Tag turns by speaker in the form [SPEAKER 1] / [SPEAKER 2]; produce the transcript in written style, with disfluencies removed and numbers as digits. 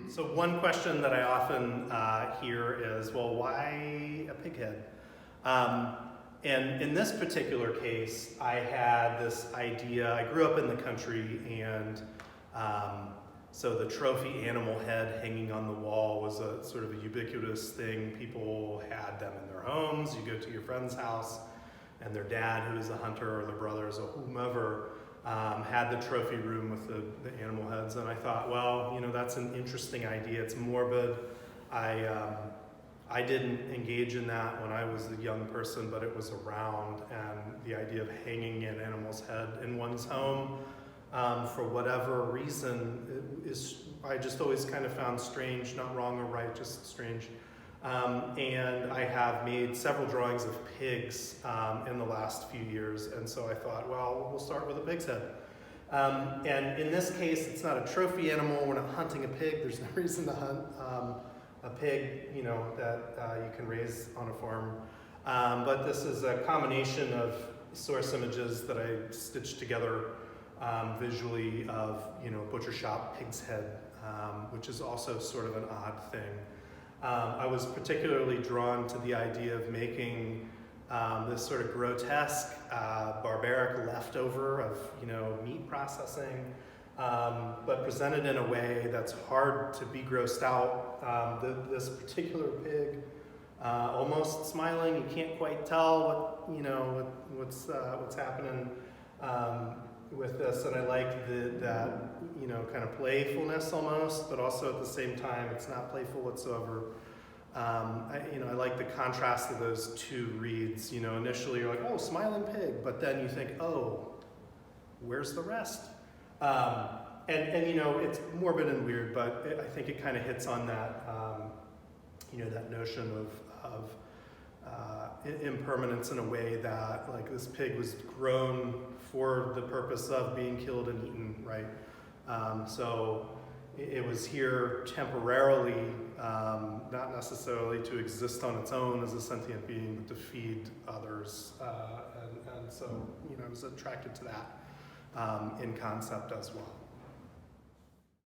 [SPEAKER 1] So one question that I often hear is, well, why a pig head? And in this particular case, I had this idea. I grew up in the country, and so the trophy animal head hanging on the wall was a sort of a ubiquitous thing. People had them in their homes. You go to your friend's house, and their dad, who is a hunter, or their brothers, or whomever, had the trophy room with the animal heads. And I thought, well, you know, that's an interesting idea. It's morbid. I didn't engage in that when I was a young person, but it was around, and the idea of hanging an animal's head in one's home, for whatever reason, I just always kind of found strange, not wrong or right, just strange. And I have made several drawings of pigs in the last few years, and so I thought, well, we'll start with a pig's head. And in this case, it's not a trophy animal. We're not hunting a pig. There's no reason to hunt a pig, you know, that you can raise on a farm. But this is a combination of source images that I stitched together visually of, you know, butcher shop pig's head, which is also sort of an odd thing. I was particularly drawn to the idea of making this sort of grotesque, barbaric leftover of, you know, meat processing, but presented in a way that's hard to be grossed out. This particular pig, almost smiling, you can't quite tell what, you know, what's happening with this, and I like that, you know, kind of playfulness almost, but also at the same time, it's not playful whatsoever. I like the contrast of those two reads. You know, initially you're like, oh, smiling pig, but then you think, oh, where's the rest? And you know, it's morbid and weird, but I think it kind of hits on that, you know, that notion of impermanence in a way that, like, this pig was grown for the purpose of being killed and eaten, right? So it was here temporarily, not necessarily to exist on its own as a sentient being, but to feed others. And so, you know, I was attracted to that in concept as well.